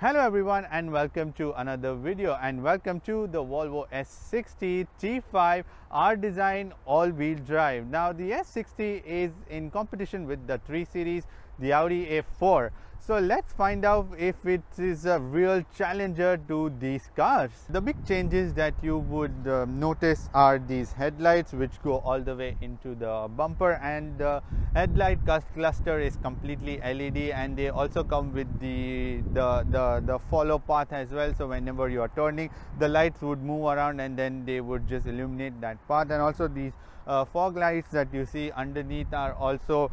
Hello everyone and welcome to another video, and welcome to the Volvo S60 T5 R design all-wheel drive. Now the S60 is in competition with the 3 Series, the Audi A4. So let's find out if it is a real challenger to these cars. The big changes that you would notice are these headlights, which go all the way into the bumper, and the headlight cluster is completely LED, and they also come with the follow path as well. So whenever you are turning, the lights would move around and then they would just illuminate that path. And also these fog lights that you see underneath are also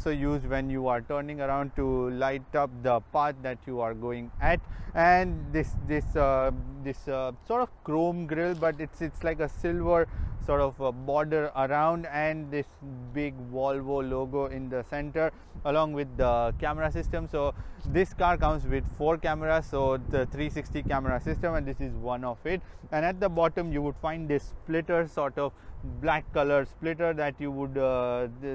used when you are turning around to light up the path that you are going at. And this sort of chrome grille, but it's like a silver sort of a border around, and this big Volvo logo in the center along with the camera system. So this car comes with 4 cameras, so the 360 camera system, and this is one of it. And at the bottom you would find this splitter, sort of black color splitter that you would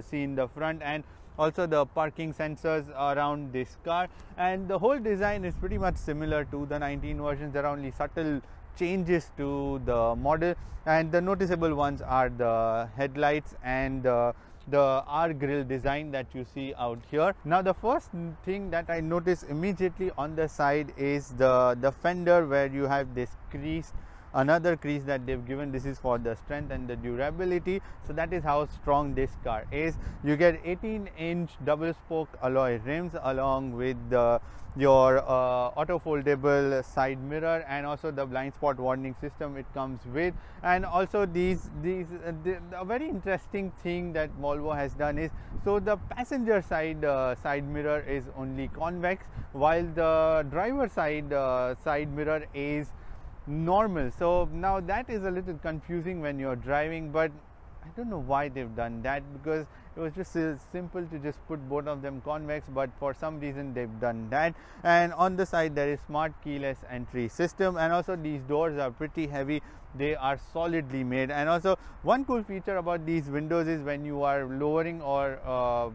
see in the front, and also the parking sensors around this car. And the whole design is pretty much similar to the 19 versions. There are only subtle changes to the model, and the noticeable ones are the headlights and the R grille design that you see out here. Now the first thing that I notice immediately on the side is the fender, where you have this crease, another crease that they've given. This is for the strength and the durability. So that is how strong this car is. You get 18-inch double spoke alloy rims along with your auto foldable side mirror, and also the blind spot warning system it comes with. And also a very interesting thing that Volvo has done is, so the passenger side side mirror is only convex, while the driver side mirror is normal. So now that is a little confusing when you're driving, but I don't know why they've done that, because it was just simple to just put both of them convex, but for some reason they've done that. And on the side there is smart keyless entry system, and also these doors are pretty heavy. They are solidly made. And also one cool feature about these windows is when you are lowering or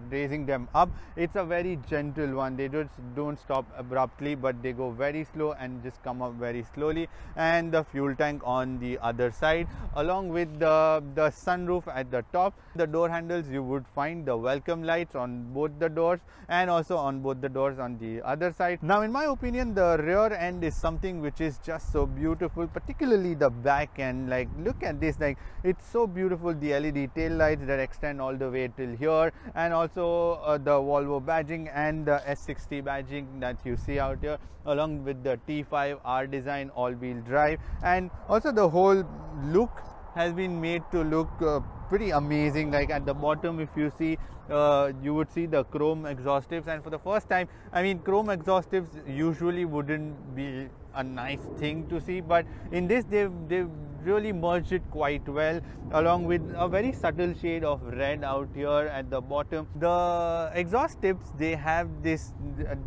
raising them up, it's a very gentle one. They just don't stop abruptly, but they go very slow and just come up very slowly. And the fuel tank on the other side, along with the sunroof at the top. The door handles, you would find the welcome lights on both the doors, and also on both the doors on the other side. Now in my opinion, the rear end is something which is just so beautiful, particularly the back end. Like, look at this, like it's so beautiful. The LED tail lights that extend all the way till here, and also the Volvo badging and the S60 badging that you see out here, along with the T5 R design all-wheel drive. And also the whole look has been made to look pretty amazing. Like at the bottom, if you see, you would see the chrome exhaust tips, and for the first time, I mean, chrome exhaust tips usually wouldn't be a nice thing to see, but in this they've really merged it quite well, along with a very subtle shade of red out here at the bottom. The exhaust tips, they have this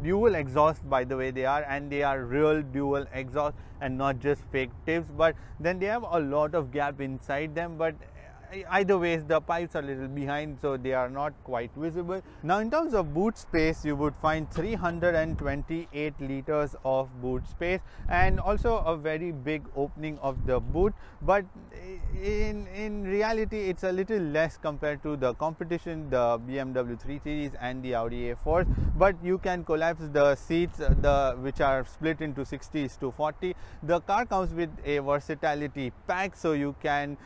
dual exhaust, by the way they are, and they are real dual exhaust and not just fake tips, but then they have a lot of gap inside them. But either ways, the pipes are a little behind, so they are not quite visible. Now in terms of boot space, you would find 328 liters of boot space, and also a very big opening of the boot. But in reality, it's a little less compared to the competition, the BMW 3 Series and the Audi A4s. But you can collapse the seats, which are split into 60:40. The car comes with a versatility pack, so you can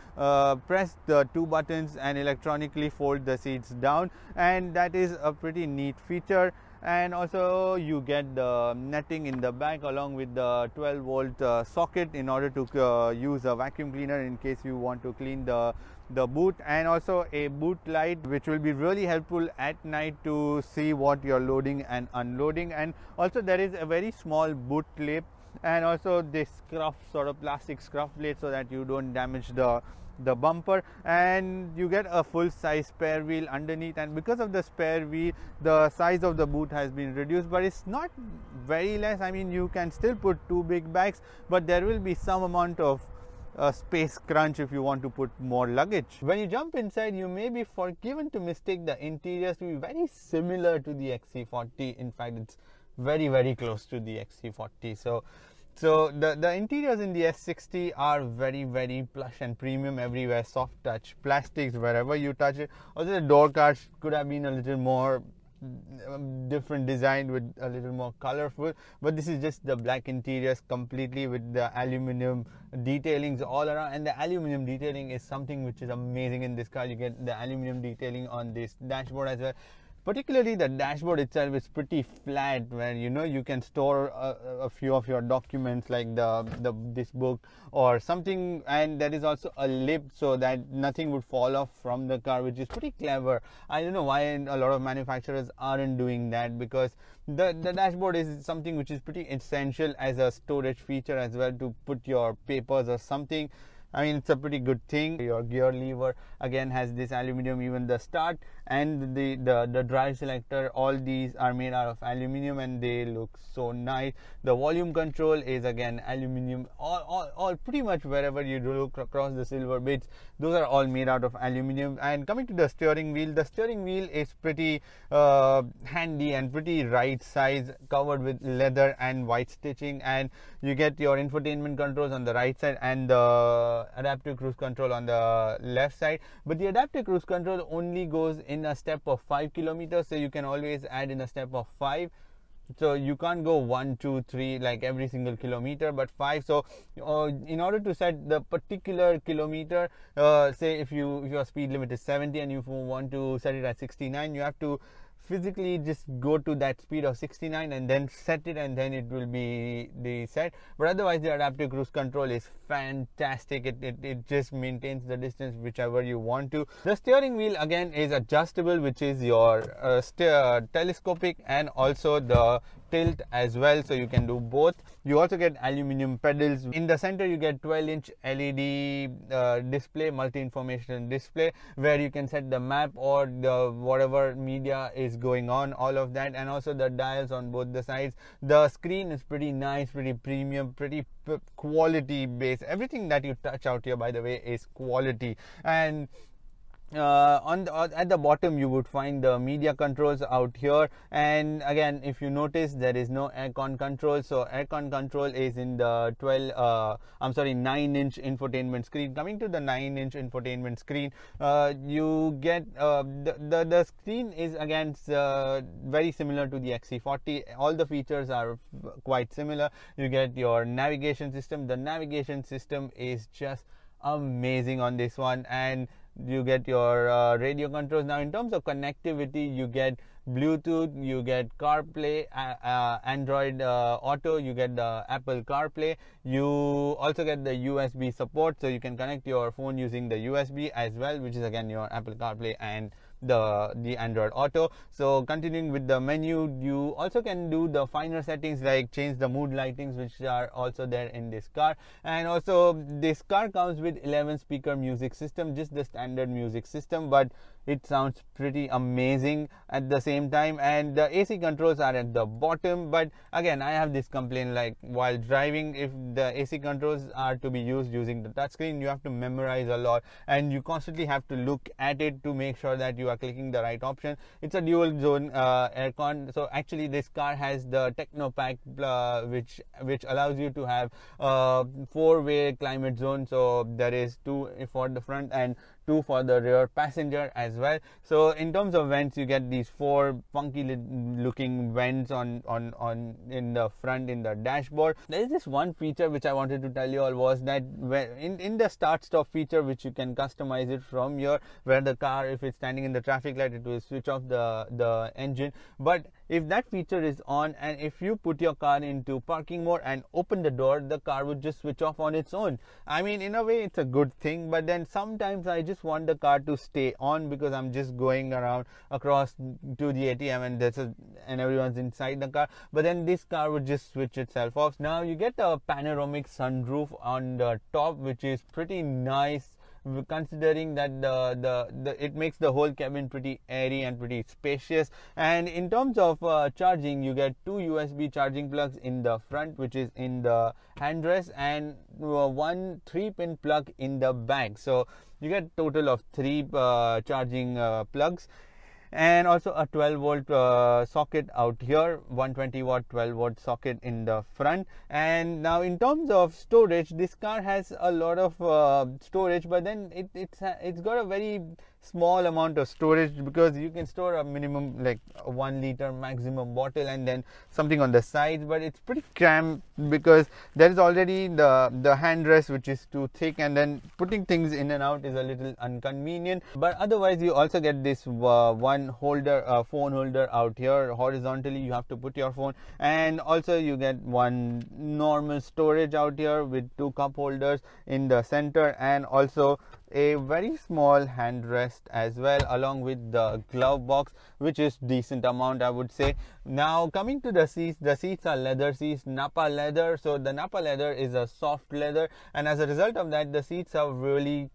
press the 2 buttons and electronically fold the seats down, and that is a pretty neat feature. And also you get the netting in the back, along with the 12-volt socket in order to use a vacuum cleaner in case you want to clean the the boot, and also a boot light which will be really helpful at night to see what you're loading and unloading. And also there is a very small boot lip, and also this scruff, sort of plastic scruff plate, so that you don't damage the bumper. And you get a full size spare wheel underneath, and because of the spare wheel the size of the boot has been reduced, but it's not very less. I mean, you can still put 2 big bags, but there will be some amount of space crunch if you want to put more luggage. When you jump inside, you may be forgiven to mistake the interiors to be very similar to the XC40. In fact, it's very close to the XC40. So the interiors in the S60 are very plush and premium everywhere, soft touch plastics wherever you touch it. Also the door cards could have been a little more different design, with a little more colorful, but this is just the black interiors completely with the aluminum detailings all around. And the aluminum detailing is something which is amazing in this car. You get the aluminum detailing on this dashboard as well. Particularly the dashboard itself is pretty flat, where you can store a few of your documents like this book or something, and there is also a lip so that nothing would fall off from the car, which is pretty clever. I don't know why a lot of manufacturers aren't doing that, because the dashboard is something which is pretty essential as a storage feature as well, to put your papers or something. I mean, it's a pretty good thing. Your gear lever again has this aluminum, even the start and the drive selector, all these are made out of aluminum and they look so nice. The volume control is again aluminum. All pretty much wherever you look across the silver bits, those are all made out of aluminum. And coming to the steering wheel is pretty handy and pretty right size, covered with leather and white stitching, and you get your infotainment controls on the right side and the adaptive cruise control on the left side. But the adaptive cruise control only goes in a step of 5 kilometers, so you can always add in a step of 5. So you can't go 1, 2, 3 like every single kilometer, but 5. So in order to set the particular kilometer, say if your speed limit is 70 and you want to set it at 69, you have to physically just go to that speed of 69 and then set it, and then it will be the set. But otherwise the adaptive cruise control is fantastic. It just maintains the distance whichever you want to. The steering wheel again is adjustable, which is your telescopic and also the tilt as well, so you can do both. You also get aluminum pedals. In the center you get 12-inch LED display, multi-information display, where you can set the map or the whatever media is going on, all of that, and also the dials on both the sides. The screen is pretty nice, pretty premium, pretty quality based. Everything that you touch out here, by the way, is quality. And at the bottom you would find the media controls out here, and again if you notice there is no aircon control. So aircon control is in the 9-inch infotainment screen. Coming to the 9-inch infotainment screen, you get the screen is again very similar to the XC40. All the features are quite similar. You get your navigation system. The navigation system is just amazing on this one, and you get your radio controls. Now in terms of connectivity, you get Bluetooth, you get CarPlay, Android Auto, you get the Apple CarPlay, you also get the USB support, so you can connect your phone using the USB as well, which is again your Apple CarPlay and the Android Auto. So continuing with the menu, you also can do the finer settings like change the mood lightings, which are also there in this car. And also this car comes with 11 speaker music system, just the standard music system, but it sounds pretty amazing at the same time. And the AC controls are at the bottom, but again I have this complaint, like while driving, if the AC controls are to be used using the touchscreen, you have to memorize a lot and you constantly have to look at it to make sure that you are clicking the right option. It's a dual zone aircon, so actually this car has the Techno Pack, which allows you to have 4-way climate zone. So there is 2 for the front and 2 for the rear passenger as well. So in terms of vents, you get these 4 funky looking vents on in the front, in the dashboard. There is this one feature which I wanted to tell you all, was that in the start stop feature, which you can customize it from here, where the car, if it's standing in the traffic light, it will switch off the engine. But if that feature is on, and if you put your car into parking mode and open the door, the car would just switch off on its own. I mean, in a way it's a good thing, but then sometimes I just just want the car to stay on because I'm just going around across to the ATM and everyone's inside the car, but then this car would just switch itself off. Now you get a panoramic sunroof on the top, which is pretty nice, considering that it makes the whole cabin pretty airy and pretty spacious. And in terms of charging, you get two USB charging plugs in the front, which is in the handrest, and one 3-pin plug in the back. So you get total of 3 charging plugs, and also a 12-volt socket out here, 120-watt 12-volt socket in the front. And now in terms of storage, this car has a lot of storage, but then it's got a very small amount of storage, because you can store a minimum like a 1 liter maximum bottle and then something on the sides, but it's pretty cramped because there is already the handrest, which is too thick, and then putting things in and out is a little inconvenient. But otherwise you also get this one holder, phone holder out here. Horizontally you have to put your phone, and also you get one normal storage out here with 2 cup holders in the center, and also a very small handrest as well, along with the glove box, which is decent amount, I would say. Now coming to the seats are leather seats, Nappa leather. So the Nappa leather is a soft leather, and as a result of that, the seats are really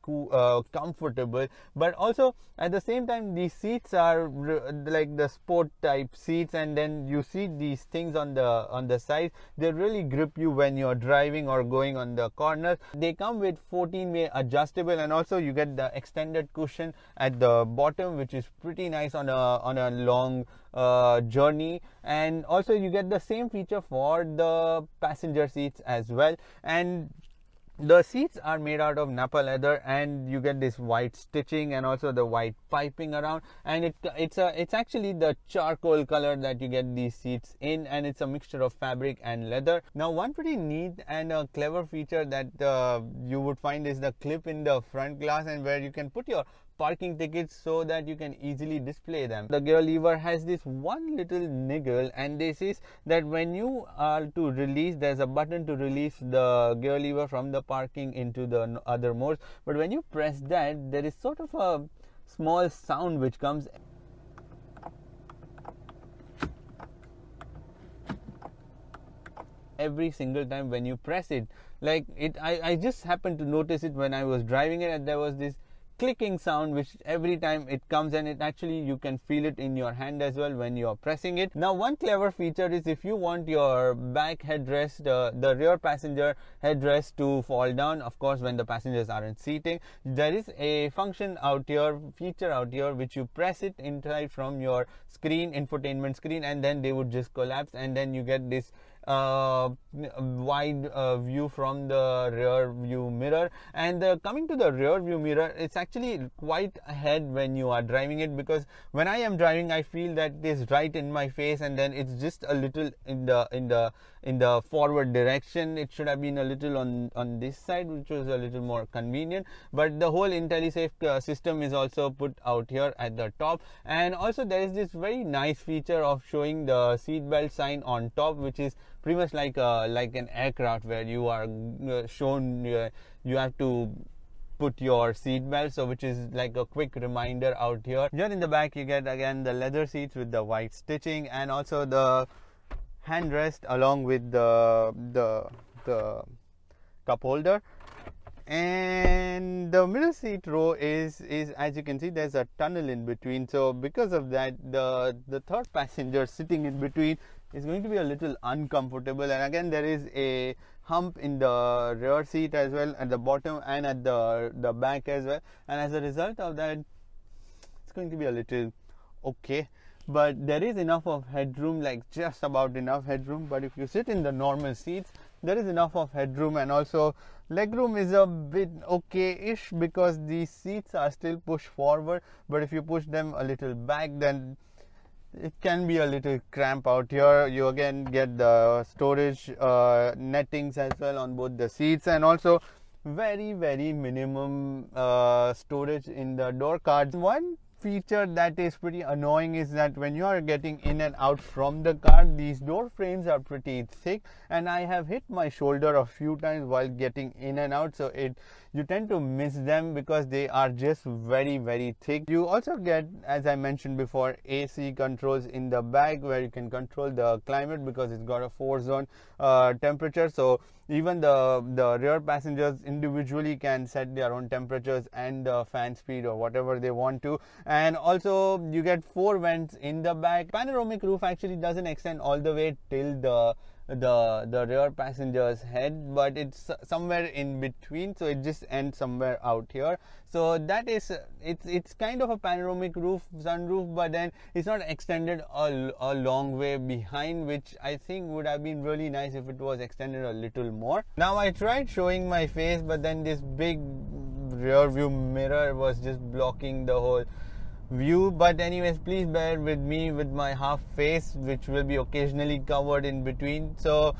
comfortable. But also at the same time, these seats are like the sport type seats, and then you see these things on the side. They really grip you when you're driving or going on the corner. They come with 14-way adjustable, and also you get the extended cushion at the bottom, which is pretty nice on a long journey. And also you get the same feature for the passenger seats as well. And the seats are made out of Nappa leather, and you get this white stitching and also the white piping around, and it's actually the charcoal color that you get these seats in, and it's a mixture of fabric and leather. Now one pretty neat and a clever feature that you would find is the clip in the front glass, and where you can put your parking tickets so that you can easily display them. The gear lever has this one little niggle, and this is that when you are to release, there's a button to release the gear lever from the parking into the other modes, but when you press that, there is sort of a small sound which comes every single time when you press it. Like I just happened to notice it when I was driving it, and there was this clicking sound which every time it comes, and it actually, you can feel it in your hand as well when you're pressing it. Now one clever feature is, if you want your back headrest, the rear passenger headrest to fall down, of course when the passengers aren't seating, there is a feature out here which you press it inside from your screen, infotainment screen, and then they would just collapse, and then you get this wide view from the rear view mirror. And coming to the rear view mirror, it's actually quite ahead when you are driving it, because when I am driving, I feel that it is right in my face, and then it's just a little in the forward direction. It should have been a little on this side, which was a little more convenient. But the whole IntelliSafe system is also put out here at the top, and also there is this very nice feature of showing the seatbelt sign on top, which is pretty much like an aircraft, where you are shown you have to put your seat belt, so which is like a quick reminder out here. Here in the back you get again the leather seats with the white stitching, and also the handrest along with the cup holder. And the middle seat row is as you can see, there's a tunnel in between, so because of that, the third passenger sitting in between is going to be a little uncomfortable. And again, there is a hump in the rear seat as well, at the bottom and at the back as well, and as a result of that, it's going to be a little okay. But there is enough of headroom, like just about enough headroom. But if you sit in the normal seats, there is enough of headroom, and also legroom is a bit okay-ish, because these seats are still pushed forward, but if you push them a little back, then it can be a little cramp out here. You again get the storage nettings as well on both the seats, and also very minimum storage in the door cards. One feature that is pretty annoying is that when you are getting in and out from the car, these door frames are pretty thick, and I have hit my shoulder a few times while getting in and out, so you tend to miss them because they are just very thick. You also get, as I mentioned before, AC controls in the back where you can control the climate because it's got a 4-zone temperature, so even the rear passengers individually can set their own temperatures and the fan speed or whatever they want to. And also you get 4 vents in the back. Panoramic roof actually doesn't extend all the way till the rear passenger's head, but it's somewhere in between, so it just ends somewhere out here. So that is, it's kind of a panoramic roof sunroof, but then it's not extended a long way behind, which I think would have been really nice if it was extended a little more. Now I tried showing my face, but then this big rear view mirror was just blocking the whole view. But anyways, please bear with me with my half face, which will be occasionally covered in between. So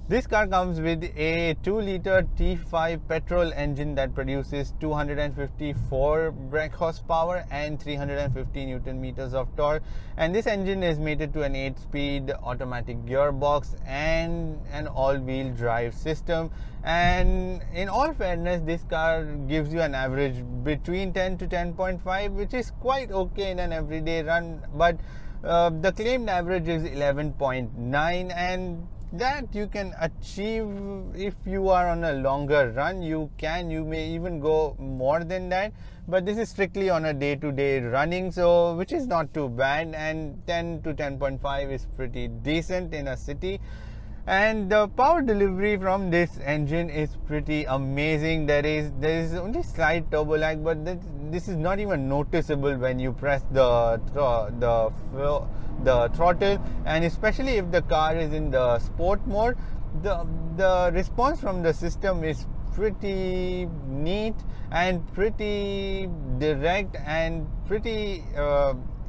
this car comes with a 2-liter T5 petrol engine that produces 254 brake horsepower and 350 Newton meters of torque, and this engine is mated to an 8-speed automatic gearbox and an all-wheel drive system. And in all fairness, this car gives you an average between 10 to 10.5, which is quite okay in an everyday run, but the claimed average is 11.9, and that you can achieve if you are on a longer run. You may even go more than that, but this is strictly on a day-to-day running, so which is not too bad, and 10 to 10.5 is pretty decent in a city. And the power delivery from this engine is pretty amazing. There is only slight turbo lag, but this is not even noticeable when you press the throttle, and especially if the car is in the sport mode, the response from the system is pretty neat and pretty direct and pretty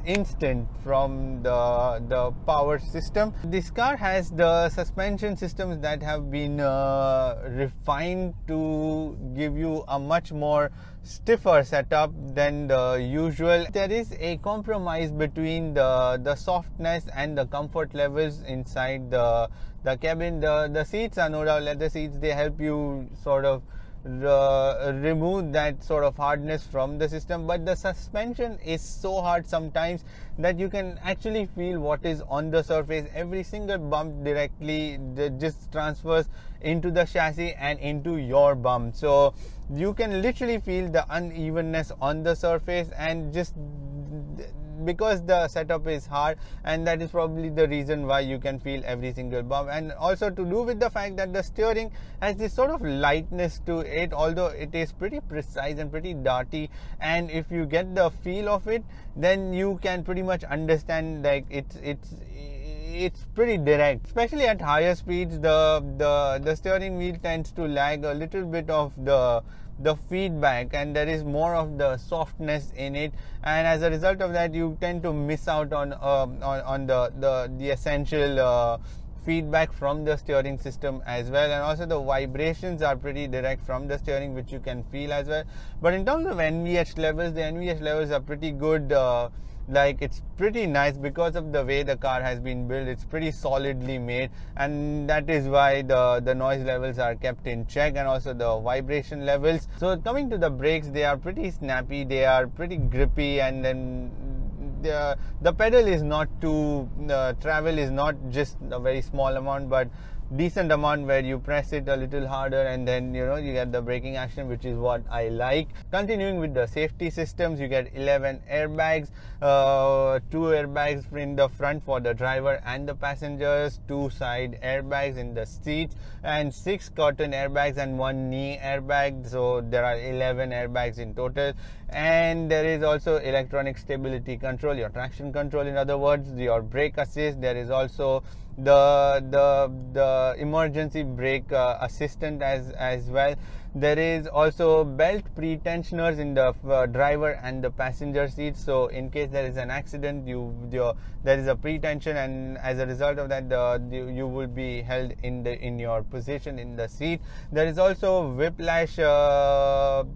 instant from the power system. This car has the suspension systems that have been refined to give you a much more stiffer setup than the usual. There is a compromise between the softness and the comfort levels inside the cabin. The seats are no doubt leather seats. They help you sort of remove that sort of hardness from the system, but the suspension is so hard sometimes that you can actually feel what is on the surface. Every single bump directly just transfers into the chassis and into your bump, so you can literally feel the unevenness on the surface, and just because the setup is hard, and that is probably the reason why you can feel every single bump. And also to do with the fact that the steering has this sort of lightness to it, although it is pretty precise and pretty darty, and if you get the feel of it, then you can pretty much understand, like, it's pretty direct. Especially at higher speeds, the steering wheel tends to lag a little bit of the feedback, and there is more of the softness in it, and as a result of that you tend to miss out on the essential feedback from the steering system as well. And also the vibrations are pretty direct from the steering, which you can feel as well. But in terms of NVH levels, the NVH levels are pretty good. Like, it's pretty nice because of the way the car has been built. It's pretty solidly made, and that is why the noise levels are kept in check, and also the vibration levels. So coming to the brakes, they are pretty snappy, they are pretty grippy, and then the pedal is not too travel is not just a very small amount, but decent amount where you press it a little harder, and then you get the braking action, which is what I like. Continuing with the safety systems, you get 11 airbags, 2 airbags in the front for the driver and the passengers, 2 side airbags in the seats, and 6 curtain airbags and 1 knee airbag. So there are 11 airbags in total. And there is also electronic stability control, your traction control, in other words, your brake assist. There is also the emergency brake assistant as well. There is also belt pre-tensioners in the driver and the passenger seat, so in case there is an accident, there is a pre-tension, and as a result of that you will be held in your position in the seat. There is also whiplash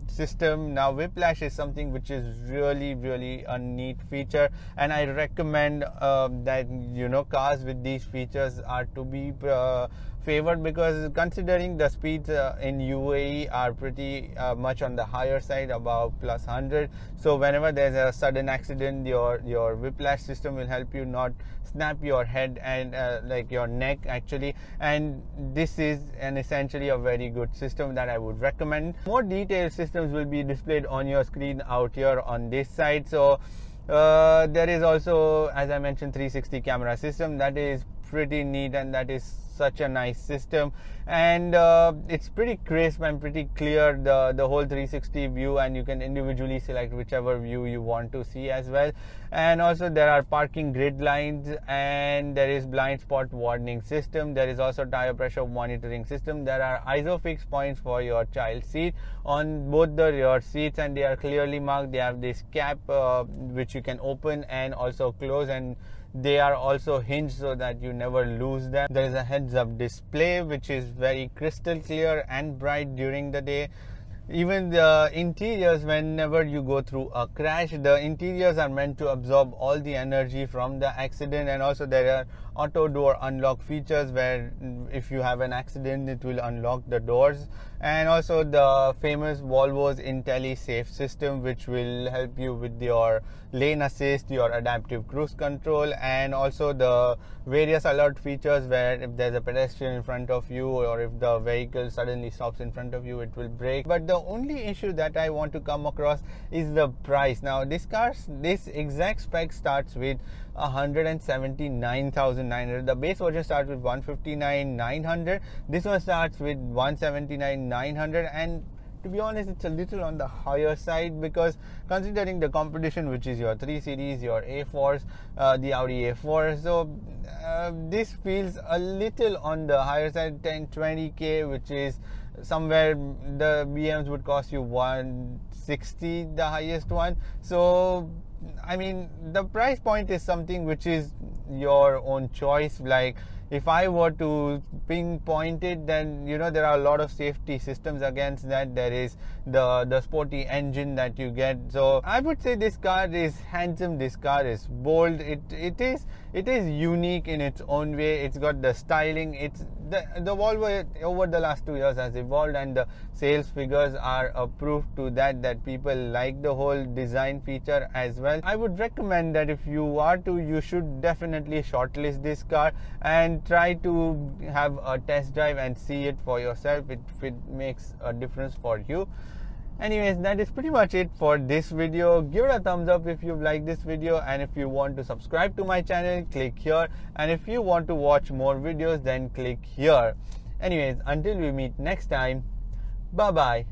system. Now whiplash is something which is really a neat feature, and I recommend that cars with these features are to be favored, because considering the speeds in UAE are pretty much on the higher side, about plus 100. So whenever there's a sudden accident, your whiplash system will help you not snap your head and like your neck actually, and this is essentially a very good system that I would recommend. More detailed systems will be displayed on your screen out here on this side. So there is also, as I mentioned, 360 camera system. That is pretty neat, and that is such a nice system, and it's pretty crisp and pretty clear, the whole 360 view, and you can individually select whichever view you want to see as well. And also there are parking grid lines, and there is blind spot warning system. There is also tire pressure monitoring system. There are ISOFIX points for your child seat on both the rear seats, and they are clearly marked. They have this cap which you can open and also close, and they are also hinged so that you never lose them. There is a heads-up display which is very crystal clear and bright during the day. Even the interiors, whenever you go through a crash, the interiors are meant to absorb all the energy from the accident. And also there are auto door unlock features where if you have an accident, it will unlock the doors. And also the famous Volvo's IntelliSafe system, which will help you with your lane assist, your adaptive cruise control, and also the various alert features where if there's a pedestrian in front of you, or if the vehicle suddenly stops in front of you, it will brake. But the only issue that I want to come across is the price. Now this exact spec starts with 179,900. The base version starts with 159,900. This one starts with 179,900, and to be honest, it's a little on the higher side, because considering the competition, which is your 3 Series, your A4s, the Audi A4, so this feels a little on the higher side. 20k, which is somewhere the BMs would cost you 160, the highest one. So I mean, the price point is something which is your own choice. Like if I were to pinpoint it, then there are a lot of safety systems against that. There is the sporty engine that you get. So I would say this car is handsome, this car is bold, it is unique in its own way. It's got the styling. It's the Volvo over the last 2 years has evolved, and the sales figures are a proof to that people like the whole design feature as well. I would recommend that if you are to, you should definitely shortlist this car and try to have a test drive and see it for yourself if it makes a difference for you. Anyways, that is pretty much it for this video. Give it a thumbs up if you like this video, and if you want to subscribe to my channel, click here, and if you want to watch more videos, then click here. Anyways, until we meet next time, bye bye.